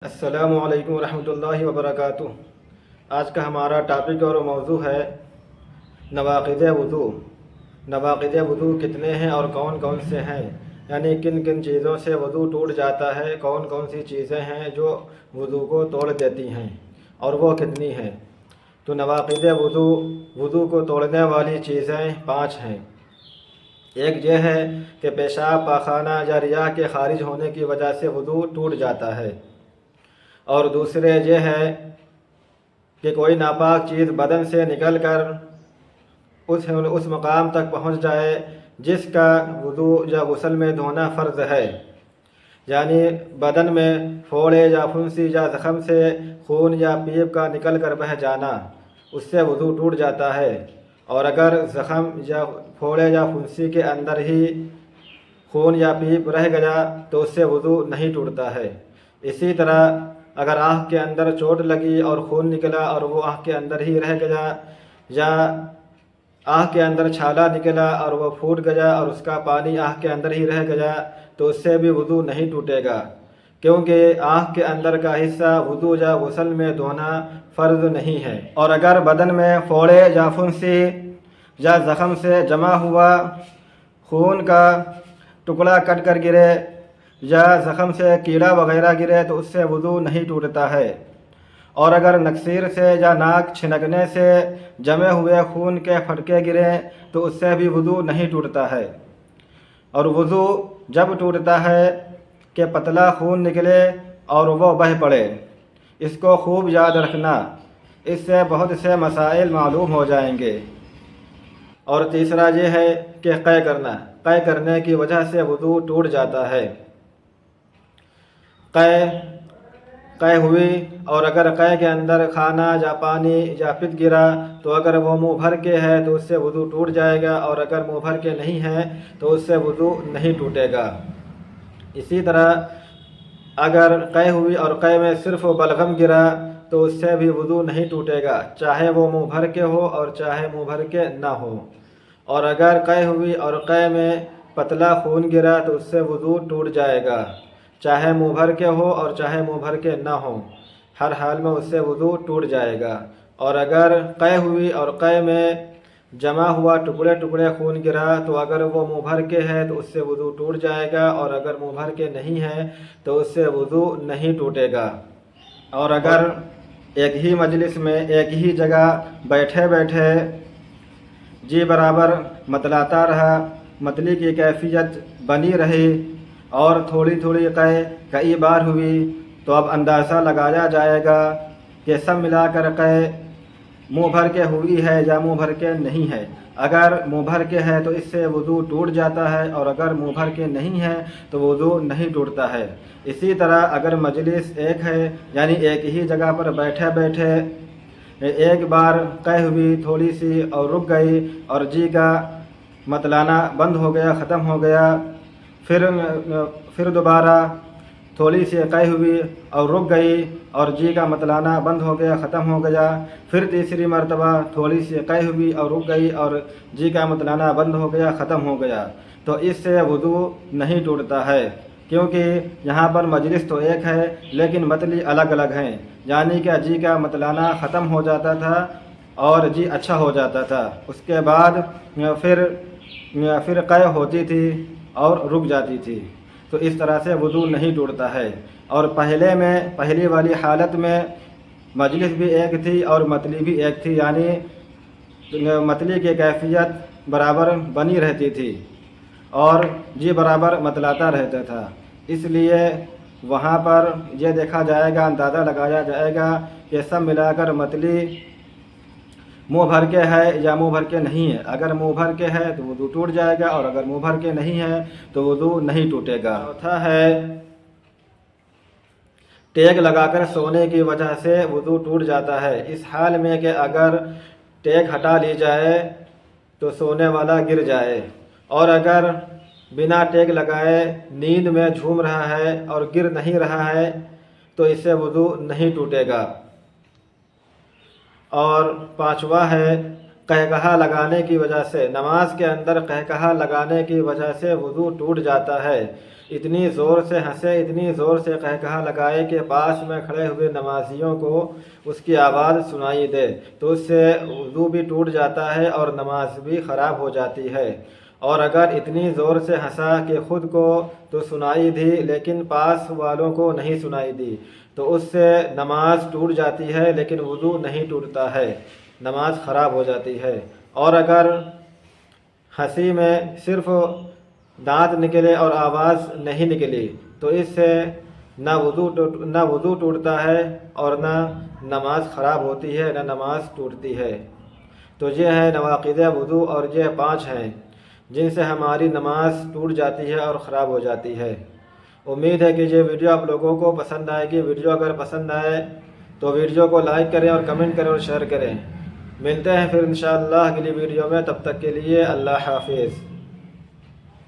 السلام علیکم ورحمۃ اللہ وبرکاتہ۔ آج کا ہمارا ٹاپک اور موضوع ہے نواقض وضو۔ نواقض وضو کتنے ہیں اور کون کون سے ہیں، یعنی کن کن چیزوں سے وضو ٹوٹ جاتا ہے، کون کون سی چیزیں ہیں جو وضو کو توڑ دیتی ہیں اور وہ کتنی ہیں۔ تو نواقض وضو کو توڑنے والی چیزیں 5 ہیں۔ ایک یہ ہے کہ پیشاب پاخانہ یا ریاح کے خارج ہونے کی وجہ سے وضو ٹوٹ جاتا ہے، اور دوسرے یہ ہے کہ کوئی ناپاک چیز بدن سے نکل کر اس مقام تک پہنچ جائے جس کا وضو یا غسل میں دھونا فرض ہے، یعنی بدن میں پھوڑے یا پھنسی یا زخم سے خون یا پیپ کا نکل کر بہہ جانا، اس سے وضو ٹوٹ جاتا ہے۔ اور اگر زخم یا پھوڑے یا پھنسی کے اندر ہی خون یا پیپ رہ گیا تو اس سے وضو نہیں ٹوٹتا ہے۔ اسی طرح اگر آنکھ کے اندر چوٹ لگی اور خون نکلا اور وہ آنکھ کے اندر ہی رہ گیا، یا آنکھ کے اندر چھالا نکلا اور وہ پھوٹ گیا اور اس کا پانی آنکھ کے اندر ہی رہ گیا، تو اس سے بھی وضو نہیں ٹوٹے گا، کیونکہ آنکھ کے اندر کا حصہ وضو یا غسل میں دھونا فرض نہیں ہے۔ اور اگر بدن میں پھوڑے یا پھنسی یا زخم سے جمع ہوا خون کا ٹکڑا کٹ کر گرے یا زخم سے کیڑا وغیرہ گرے تو اس سے وضو نہیں ٹوٹتا ہے۔ اور اگر نکسیر سے یا ناک چھنکنے سے جمے ہوئے خون کے پھٹکے گریں تو اس سے بھی وضو نہیں ٹوٹتا ہے۔ اور وضو جب ٹوٹتا ہے کہ پتلا خون نکلے اور وہ بہہ پڑے، اس کو خوب یاد رکھنا، اس سے بہت سے مسائل معلوم ہو جائیں گے۔ اور تیسرا یہ ہے کہ قے کرنے کی وجہ سے وضو ٹوٹ جاتا ہے۔ قے ہوئی اور اگر قے کے اندر کھانا یا پانی یا پت گرا تو اگر وہ منہ بھر کے ہے تو اس سے وضو ٹوٹ جائے گا، اور اگر منہ بھر کے نہیں ہے تو اس سے وضو نہیں ٹوٹے گا۔ اسی طرح اگر قے ہوئی اور قے میں صرف بلغم گرا تو اس سے بھی وضو نہیں ٹوٹے گا، چاہے وہ منہ بھر کے ہو اور چاہے منہ بھر کے نہ ہو۔ اور اگر قے ہوئی اور قے میں پتلا خون گرا تو اس سے وضو ٹوٹ جائے گا، چاہے منہ بھر کے ہو اور چاہے منہ بھر کے نہ ہو، ہر حال میں اس سے وضو ٹوٹ جائے گا۔ اور اگر قے ہوئی اور قے میں جمع ہوا ٹکڑے ٹکڑے خون گرا تو اگر وہ منہ بھر کے ہے تو اس سے وضو ٹوٹ جائے گا، اور اگر منہ بھر کے نہیں ہے تو اس سے وضو نہیں ٹوٹے گا۔ اور اگر ایک ہی مجلس میں ایک ہی جگہ بیٹھے بیٹھے جی برابر متلاتا رہا، متلی کی کیفیت بنی رہی اور تھوڑی تھوڑی قے کئی بار ہوئی، تو اب اندازہ لگایا جائے گا کہ سب ملا کر قے منہ بھر کے ہوئی ہے یا منہ بھر کے نہیں ہے۔ اگر منہ بھر کے ہے تو اس سے وضو ٹوٹ جاتا ہے، اور اگر منہ بھر کے نہیں ہے تو وضو نہیں ٹوٹتا ہے۔ اسی طرح اگر مجلس ایک ہے، یعنی ایک ہی جگہ پر بیٹھے بیٹھے ایک بار قے ہوئی تھوڑی سی اور رک گئی اور جی کا متلانا بند ہو گیا، ختم ہو گیا، پھر دوبارہ تھوڑی سی قے ہوئی اور رک گئی اور جی کا متلانا بند ہو گیا، ختم ہو گیا، پھر تیسری مرتبہ تھوڑی سی قے ہوئی اور رک گئی اور جی کا متلانا بند ہو گیا، ختم ہو گیا، تو اس سے وضو نہیں ٹوٹتا ہے، کیونکہ یہاں پر مجلس تو ایک ہے لیکن متلی الگ الگ ہیں، یعنی کہ جی کا متلانا ختم ہو جاتا تھا اور جی اچھا ہو جاتا تھا، اس کے بعد پھر قے ہوتی تھی اور رک جاتی تھی، تو اس طرح سے وضو نہیں ٹوٹتا ہے۔ اور پہلی والی حالت میں مجلس بھی ایک تھی اور متلی بھی ایک تھی، یعنی متلی کی کیفیت برابر بنی رہتی تھی اور جی برابر متلاتا رہتا تھا، اس لیے وہاں پر یہ دیکھا جائے گا، اندازہ لگایا جائے گا کہ سب ملا کر متلی منہ بھر کے ہے یا منہ بھر کے نہیں ہے۔ اگر منہ بھر کے ہے تو وضو ٹوٹ جائے گا، اور اگر منہ بھر کے نہیں ہے تو وضو نہیں ٹوٹے گا۔ چوتھا ہے ٹیک لگا کر سونے کی وجہ سے وضو ٹوٹ جاتا ہے، اس حال میں کہ اگر ٹیک ہٹا لی جائے تو سونے والا گر جائے، اور اگر بنا ٹیک لگائے نیند میں جھوم رہا ہے اور گر نہیں رہا ہے تو اس سے وضو نہیں ٹوٹے گا۔ اور پانچواں ہے قہقہا لگانے کی وجہ سے، نماز کے اندر قہقہا لگانے کی وجہ سے وضو ٹوٹ جاتا ہے، اتنی زور سے ہنسے، اتنی زور سے قہقہا لگائے کہ پاس میں کھڑے ہوئے نمازیوں کو اس کی آواز سنائی دے، تو اس سے وضو بھی ٹوٹ جاتا ہے اور نماز بھی خراب ہو جاتی ہے۔ اور اگر اتنی زور سے ہنسا کہ خود کو تو سنائی دی لیکن پاس والوں کو نہیں سنائی دی، تو اس سے نماز ٹوٹ جاتی ہے لیکن وضو نہیں ٹوٹتا ہے، نماز خراب ہو جاتی ہے۔ اور اگر ہنسی میں صرف دانت نکلے اور آواز نہیں نکلی تو اس سے نہ وضو ٹوٹتا ہے اور نہ نماز خراب ہوتی ہے، نہ نماز ٹوٹتی ہے۔ تو یہ ہے نواقض وضو، اور یہ 5 ہیں جن سے ہماری نماز ٹوٹ جاتی ہے اور خراب ہو جاتی ہے۔ امید ہے کہ یہ ویڈیو آپ لوگوں کو پسند آئے گی۔ ویڈیو اگر پسند آئے تو ویڈیو کو لائک کریں اور کمنٹ کریں اور شیئر کریں۔ ملتے ہیں پھر انشاءاللہ اگلی ویڈیو میں، تب تک کے لیے اللہ حافظ۔